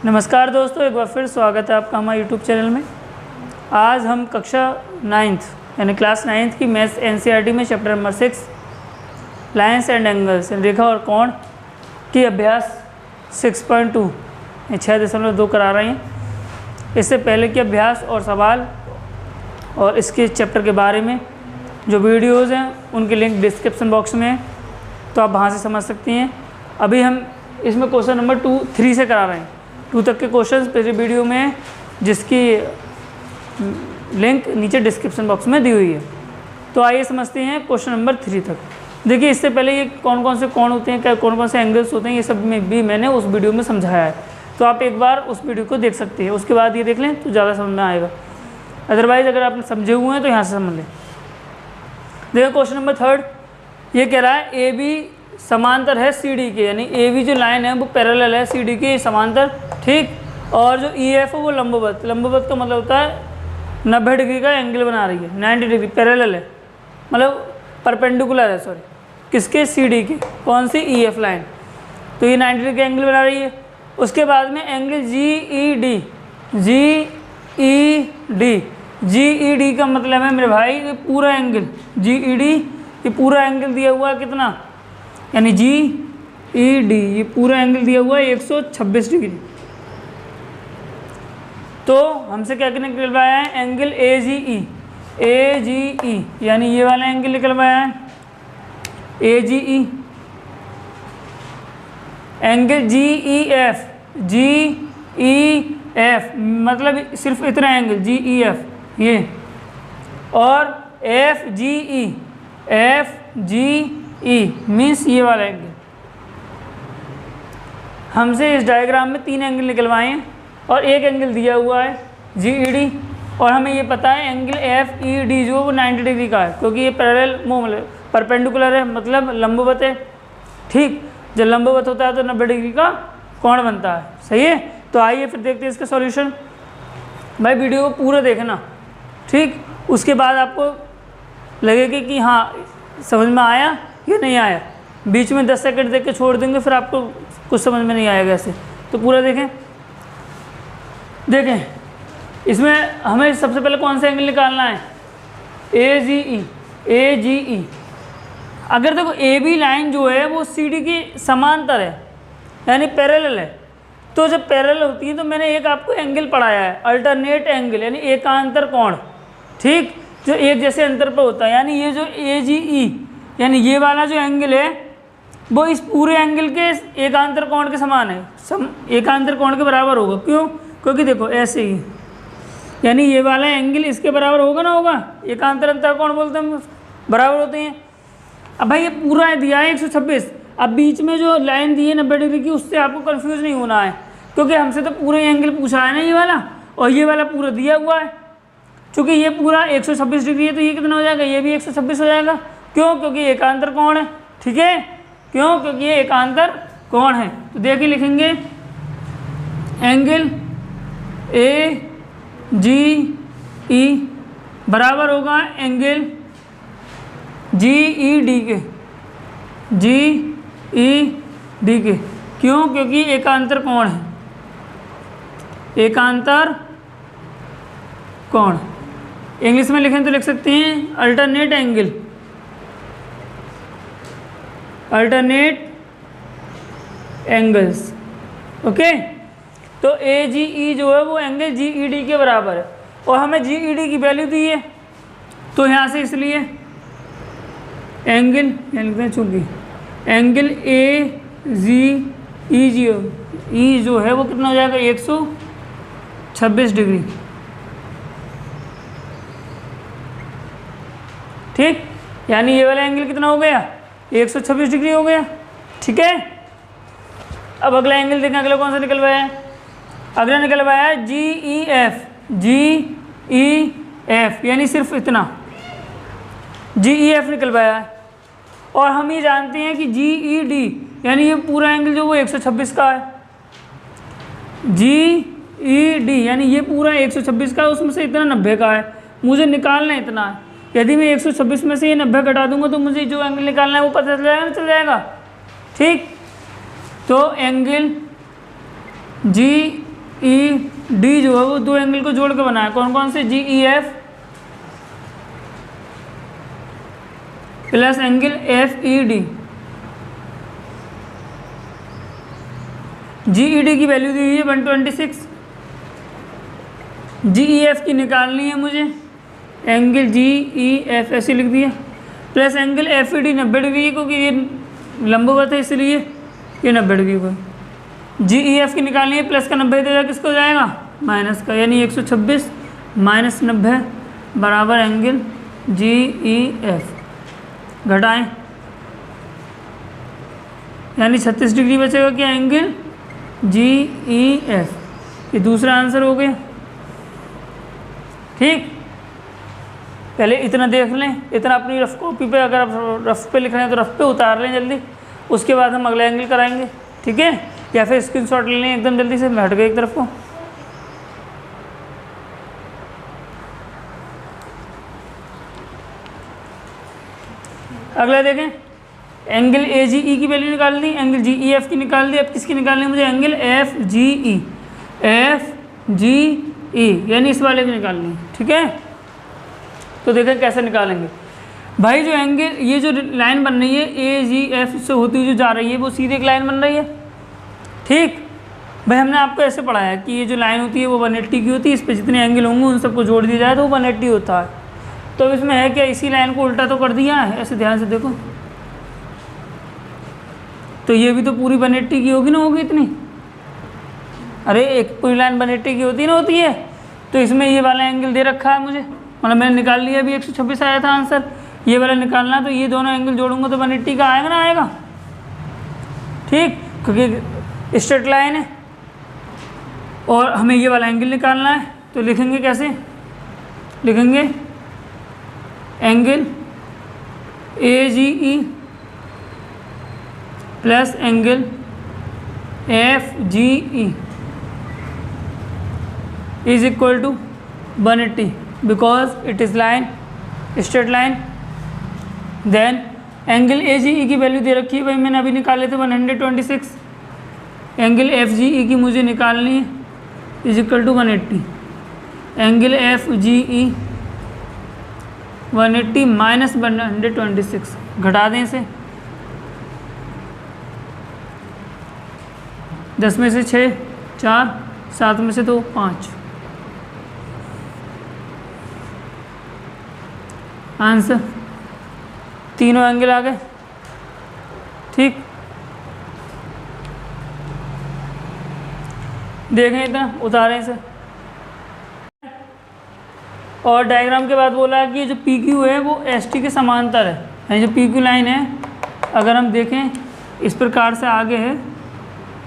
नमस्कार दोस्तों, एक बार फिर स्वागत है आपका हमारे यूट्यूब चैनल में। आज हम कक्षा 9th यानी क्लास 9th की मैथ्स एनसीईआरटी में chapter number 6 lines and angles रेखा और कोण की अभ्यास 6.2 6.2 करा रहे हैं। इससे पहले के अभ्यास और सवाल और इसके चैप्टर के बारे में जो वीडियोज़ हैं उनके लिंक डिस्क्रिप्शन बॉक्स में है, तो आप वहाँ से समझ सकती हैं। अभी हम इसमें क्वेश्चन नंबर 3 से करा रहे हैं। 2 तक के क्वेश्चंस पिछले वीडियो में जिसकी लिंक नीचे डिस्क्रिप्शन बॉक्स में दी हुई है। तो आइए समझते हैं क्वेश्चन नंबर 3 तक। देखिए, इससे पहले ये कौन कौन से कोण होते हैं, क्या कौन कौन से एंगल्स होते हैं, ये सब में भी मैंने उस वीडियो में समझाया है, तो आप एक बार उस वीडियो को देख सकते हैं। उसके बाद ये देख लें तो ज़्यादा समझ में आएगा। अदरवाइज़ अगर आप समझे हुए हैं तो यहाँ से समझ लें। देखिए क्वेश्चन नंबर 3 ये कह रहा है ए बी समांतर है सी डी के, यानी ए बी जो लाइन है वो पैरेलल है सी डी के समांतर, ठीक। और जो ई एफ है वो लंबवत, लंबवत का मतलब होता है 90 डिग्री का एंगल बना रही है, 90 डिग्री पैरेलल है, मतलब परपेंडिकुलर है, सॉरी किसके, सी डी के। कौन सी, ई एफ लाइन, तो ये 90 डिग्री का एंगल बना रही है। उसके बाद में angle G E D, G E D, G E D का मतलब है मेरे भाई ये पूरा एंगल, जी ई डी ये पूरा एंगल दिया हुआ है कितना, यानी जी ई डी ये पूरा एंगल दिया हुआ है 126 डिग्री। तो हमसे क्या निकलवाया है, एंगल ए जी ई, यानी ये वाला एंगल निकलवाया है ए जी ई। एंगल जी ई एफ मतलब सिर्फ इतना एंगल जी ई एफ ये, और एफ जी ई मीन्स ये वाला एंगल। हमसे इस डायग्राम में 3 एंगल निकलवाए हैं और एक एंगल दिया हुआ है जी ई डी, और हमें ये पता है एंगल एफ ई डी जो वो 90 डिग्री का है, क्योंकि ये पैरेलल परपेंडिकुलर है, मतलब लंबवत है, ठीक। जब लंबवत होता है तो 90 डिग्री का कोण बनता है, सही है। तो आइए फिर देखते हैं इसका सॉल्यूशन। भाई वीडियो को पूरा देखना, ठीक। उसके बाद आपको लगेगा कि हाँ समझ में आया या नहीं आया। बीच में 10 सेकंड देख के छोड़ देंगे फिर आपको कुछ समझ में नहीं आएगा ऐसे, तो पूरा देखें। इसमें हमें सबसे पहले कौन सा एंगल निकालना है, ए जी ई। अगर देखो ए बी लाइन जो है वो सी डी की समांतर है, यानी पैरेलल है, तो जब पैरेलल होती है तो मैंने एक आपको एंगल पढ़ाया है अल्टरनेट एंगल, यानी एकांतर कोण, ठीक, जो एक जैसे अंतर पर होता है। यानी ये जो ए जी ई यानी ये वाला जो एंगल है वो इस पूरे एंगल के एकांतर कोण के समान है, एकांतर कोण के बराबर होगा। क्यों, क्योंकि देखो ऐसे ही, यानी ये वाला एंगल इसके बराबर होगा ना, होगा, एकांतर अंतर कोण बोलते हैं, बराबर होते हैं। अब भाई ये पूरा दिया है 126, अब बीच में जो लाइन दी है 90 डिग्री की, उससे आपको कंफ्यूज नहीं होना है, क्योंकि हमसे तो पूरा एंगल पूछा है ना ये वाला, और ये वाला पूरा दिया हुआ है। चूँकि ये पूरा 126 डिग्री है तो ये कितना हो जाएगा, ये भी 126 हो जाएगा। क्यों, क्योंकि ये एकांतर कोण है, ठीक है। क्यों, क्योंकि ये एकांतर कोण है। तो देखिए लिखेंगे एंगल ए जी ई बराबर होगा एंगल जी ई डी के, जी ई डी के। क्यों, क्योंकि एकांतर कोण है, एकांतर कोण। इंग्लिश में लिखें तो लिख सकते हैं alternate angle, alternate angles, okay. तो ए जी ई जो है वो एंगल जी ई डी के बराबर है, और हमें जी ई डी की वैल्यू दी है, तो यहाँ से इसलिए एंगल लिखते हैं, चूँकि एंगल ए जी ई जो है वो कितना हो जाएगा 126 डिग्री, ठीक। यानी ये वाला एंगल कितना हो गया 126 डिग्री हो गया, ठीक है। अब अगला एंगल देखें, अगला कौन सा निकलवाया है, अगला निकलवाया है जी ई एफ, यानी सिर्फ इतना जी ई एफ निकलवाया है। और हम ये जानते हैं कि जी ई डी यानी ये पूरा एंगल जो वो 126 का है, जी ई डी यानी ये पूरा 126 का है, उसमें से इतना 90 का है, मुझे निकालना इतना है। यदि मैं 126 में से ये 90 घटा दूंगा तो मुझे जो एंगल निकालना है वो पता चल जाएगा, चल जाएगा, ठीक। तो एंगल जी ई डी जो है वो दो एंगल को जोड़ के बना है। कौन कौन से? G E F plus angle F E D. G E D की वैल्यू दी हुई है 126। जी ई एफ की निकालनी है मुझे, एंगल जी ई एफ ऐसे लिख दिया, plus angle F E D 90 degree है क्योंकि ये लंबवत है इसलिए ये 90 डिग्री को। जी ई एफ की निकालनी है, प्लस का 90 देगा किसको हो जाएगा? माइनस का, यानी 126 माइनस 90 बराबर एंगल जी ई एफ। घटाएं यानी 36 डिग्री बचेगा क्या? Angle G E F. ये दूसरा आंसर हो गया। ठीक, पहले इतना देख लें, इतना अपनी रफ कॉपी पे, अगर आप रफ पे लिख रहे हैं तो रफ पे उतार लें जल्दी, उसके बाद हम अगला एंगल कराएंगे। ठीक है, या फिर स्क्रीनशॉट ले लें एकदम जल्दी से। मैं हट गए एक तरफ को। अगला देखें, एंगल ए जी ई की वैल्यू निकाल दी, एंगल जी ई एफ की निकाल दी। अब किसकी निकालनी है मुझे? Angle F G E, F G ई यानी इस वाले की निकालनी है। ठीक है, तो देखें कैसे निकालेंगे भाई। जो एंगल, ये जो लाइन बन रही है ए जी एफ से होती हुई जो जा रही है वो सीधी एक लाइन बन रही है। ठीक भाई, हमने आपको ऐसे पढ़ाया है कि ये जो लाइन होती है वो 180 की होती है, इस पर जितने एंगल होंगे उन सबको जोड़ दिया जाए तो वो 180 होता है। तो इसमें है क्या, इसी लाइन को उल्टा तो कर दिया है, ऐसे ध्यान से देखो, तो ये भी तो पूरी 180 की होगी ना, होगी इतनी। अरे एक पूरी लाइन 180 की होती ना, होती है। तो इसमें ये वाला एंगल दे रखा है मुझे, मतलब मैंने निकाल लिया, अभी 126 आया था आंसर, ये वाला निकालना, तो ये दोनों एंगल जोड़ूंगा तो 180 का आएगा ना, आएगा। ठीक, क्योंकि स्ट्रेट लाइन है और हमें ये वाला एंगल निकालना है। तो लिखेंगे कैसे? लिखेंगे angle A G E plus angle F G E is equal to 180 because it is line, straight line. Then angle A G E की वैल्यू दे रखी है भाई, मैंने अभी निकाले थे 126। एंगल एफ जी ई की मुझे निकालनी है, is equal to 180। Angle F G E 180 minus 126, घटा दें इसे। 10 में से 6, 4, 7 में से 2, 5। आंसर तीनों एंगल आ गए। ठीक, देखें इतना, उतारें इसे। और डायग्राम के बाद बोला है कि जो पी क्यू है वो एस टी के समांतर है, यानी जो पी क्यू लाइन है अगर हम देखें इस प्रकार से आगे है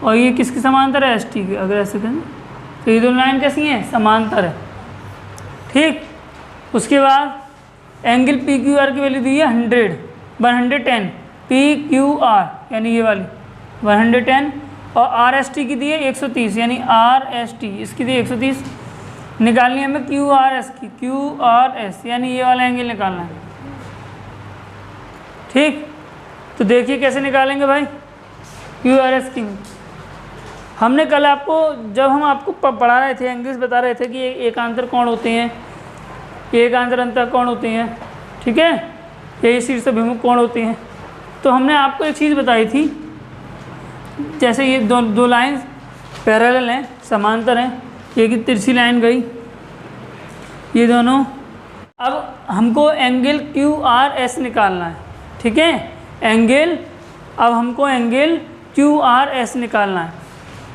और ये किसके समांतर है? एस टी के। अगर ऐसे करें तो ये दोनों लाइन कैसी हैं? समांतर है। ठीक, उसके बाद एंगल पी क्यू आर की वैल्यू दी है 110 पी क्यू आर यानी ये वाली 110, और आर एस टी की दी है 130 यानी आर एस टी, इसकी दी है 130। निकालनी है हमें क्यू आर एस की, क्यू आर एस यानी ये वाला एंगल निकालना है। ठीक, तो देखिए कैसे निकालेंगे भाई क्यू आर एस की। हमने कल आपको, जब हम आपको पढ़ा रहे थे, एंगल्स बता रहे थे कि एकांतर कोण होते हैं, एकांतर अंतर कोण होते हैं। ठीक है, यही शीर्ष अभिमुख कोण होते हैं। तो हमने आपको एक चीज़ बताई थी, जैसे ये दो लाइन पैरेलल हैं, समांतर हैं, ये कि तिरछी लाइन गई, ये दोनों। अब हमको एंगल क्यू आर एस निकालना है। ठीक है, एंगल, अब हमको एंगल क्यू आर एस निकालना है।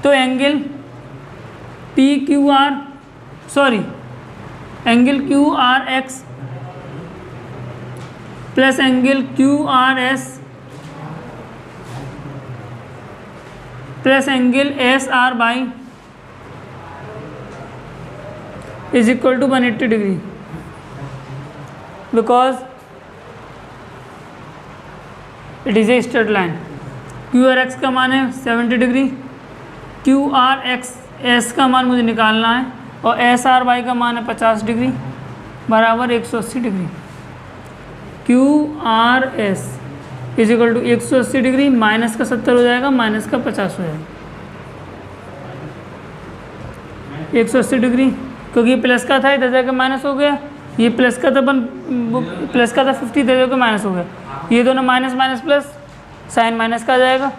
तो angle P Q R, sorry angle Q R X plus angle Q R S plus angle S R Y is equal to 180 degree, because it is a straight line. Q R X का मान है 70 degree, Q R X S का मान मुझे निकालना है, और S R Y का मान है 50 डिग्री बराबर 180 degree. Q R S is equal to 180 degree minus का 70 हो जाएगा, माइनस का 50 हो जाएगा। 180 डिग्री, क्योंकि ये प्लस का था इधर जाकर माइनस हो गया, ये प्लस का था प्लस का था 50 इधर जाकर माइनस हो गया, ये दोनों minus minus plus sign minus का आ जाएगा,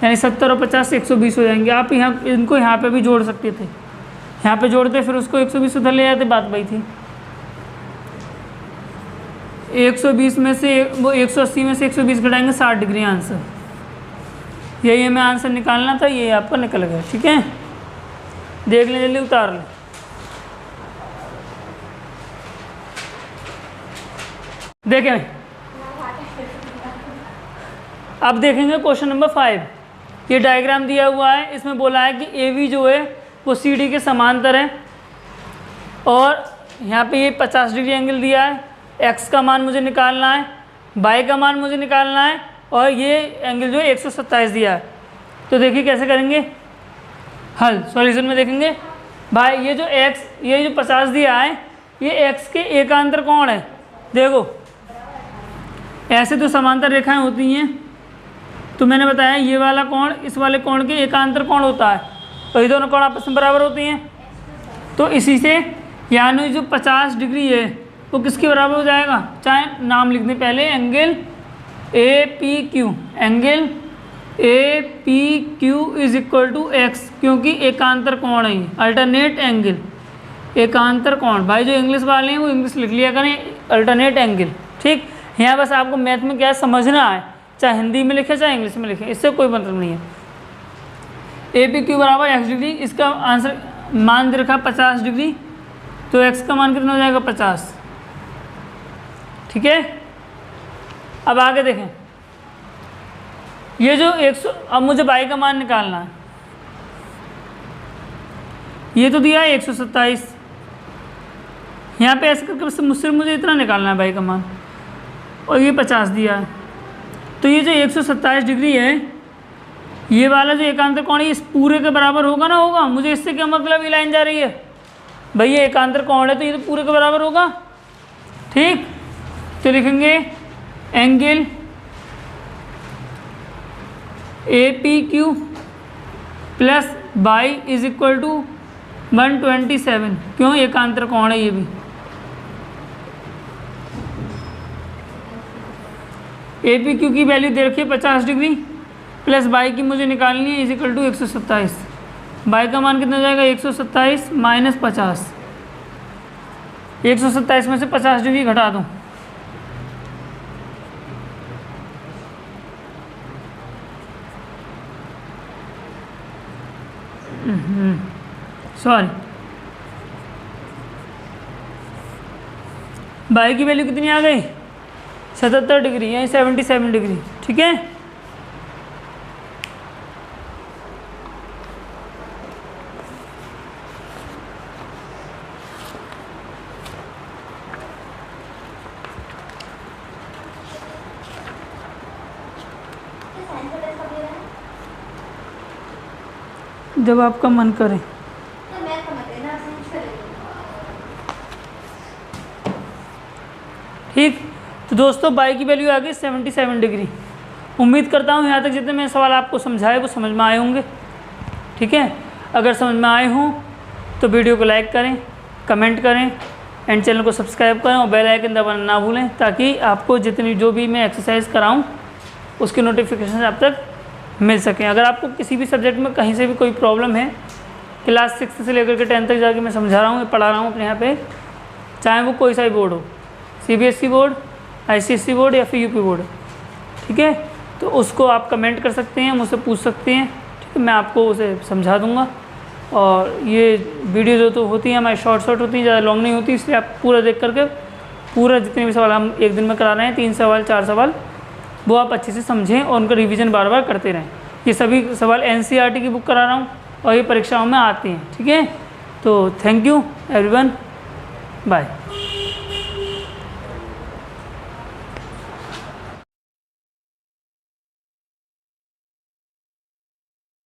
यानी 70 और 50 120 हो जाएंगे। आप यहाँ इनको यहाँ पे भी जोड़ सकते थे, यहाँ पे जोड़ते फिर उसको 120 उधर ले जाते, बात वही थी। 120 में से वो 180 में से 120 घटाएंगे 60 डिग्री आंसर, यही हमें आंसर निकालना था, ये आपका निकल गया। ठीक है, देख लें जल्दी, उतार लें। देखें, अब देखेंगे क्वेश्चन नंबर 5। ये डायग्राम दिया हुआ है, इसमें बोला है कि ए बी जो है वो सी डी के समांतर है, और यहाँ पे ये 50 डिग्री एंगल दिया है, एक्स का मान मुझे निकालना है, वाई का मान मुझे निकालना है, और ये एंगल जो है 127 दिया है। तो देखिए कैसे करेंगे हल, सॉल्यूशन में देखेंगे। भाई ये जो एक्स, ये जो 50 दिया है, ये एक्स के एकांतर कोण है। देखो ऐसे तो समांतर रेखाएं होती हैं, तो मैंने बताया ये वाला कोण इस वाले कोण के एकांतर कोण होता है, तो ये दोनों कोण आपस में बराबर होती हैं। तो इसी से यानी जो 50 डिग्री है वो किसके बराबर हो जाएगा, चाहे नाम लिख दें पहले, angle A P Q, angle A P Q is equal to X, क्योंकि एकांतर कोण है ये, अल्टरनेट एंगल, एकांतर कोण। भाई जो इंग्लिश वाले हैं वो इंग्लिश लिख लिया करें, अल्टरनेट एंगल। ठीक, यहाँ बस आपको मैथ में क्या समझना है, चाहे हिंदी में लिखे चाहे इंग्लिश में लिखे, इससे कोई मतलब नहीं है। ए पी क्यू बराबर एक्स डिग्री, इसका आंसर मान दे रखा 50 डिग्री, तो एक्स का मान कितना हो जाएगा 50। ठीक है, अब आगे देखें, ये जो 100, अब मुझे बाई का मान निकालना है। ये तो दिया है 127, यहाँ पे ऐसे करके मुझसे मुझे इतना निकालना है बाई का मान, और ये 50 दिया है। तो ये जो 127 डिग्री है, ये वाला जो एकांतर कोण है इस पूरे के बराबर होगा ना, होगा। मुझे इससे क्या मतलब, ये लाइन जा रही है भाई, ये एकांतर कोण है तो ये तो पूरे के बराबर होगा। ठीक, तो लिखेंगे angle A P Q plus Y is equal to 127, क्यों, एकांतर कोण है ये भी। ए पी क्यू की वैल्यू दे रखी है 50 डिग्री, प्लस बाई की मुझे निकालनी है, इज इक्वल टू 127। बाई का मान कितना हो जाएगा 127 माइनस 50, 127 में से 50 डिग्री घटा दूँ, सॉरी, बाई की वैल्यू कितनी आ गई 77 डिग्री, यानी 77 डिग्री। ठीक है, जब आपका मन करे। ठीक, तो दोस्तों बाई की वैल्यू आ गई 77 डिग्री। उम्मीद करता हूँ यहाँ तक जितने मैंने सवाल आपको समझाए वो समझ में आए होंगे। ठीक है, अगर समझ में आए हों तो वीडियो को लाइक करें, कमेंट करें, एंड चैनल को सब्सक्राइब करें और बेल आइकन दबाना ना भूलें, ताकि आपको जितनी जो भी मैं एक्सरसाइज कराऊँ उसके नोटिफिकेशन आप तक मिल सकें। अगर आपको किसी भी सब्जेक्ट में कहीं से भी कोई प्रॉब्लम है, क्लास 6 से लेकर के 10 तक जाके मैं समझा रहा हूँ, पढ़ा रहा हूँ अपने यहाँ पे, चाहे वो कोई सा भी बोर्ड हो, CBSE बोर्ड, ICSE बोर्ड या फिर UP बोर्ड। ठीक है, तो उसको आप कमेंट कर सकते हैं, मुझसे पूछ सकते हैं। ठीक है, मैं आपको उसे समझा दूँगा। और ये वीडियो जो तो होती है हमारी शॉर्ट होती है, ज़्यादा लॉन्ग नहीं होती, इसलिए आप पूरा देख करके पूरा जितने भी सवाल हम एक दिन में करा रहे हैं, 3 सवाल 4 सवाल, वो आप अच्छे से समझें और उनका रिवीजन बार बार करते रहें। ये सभी सवाल NCERT की बुक करा रहा हूँ और ये परीक्षाओं में आते हैं। ठीक है, तो थैंक यू एवरीवन, बाय।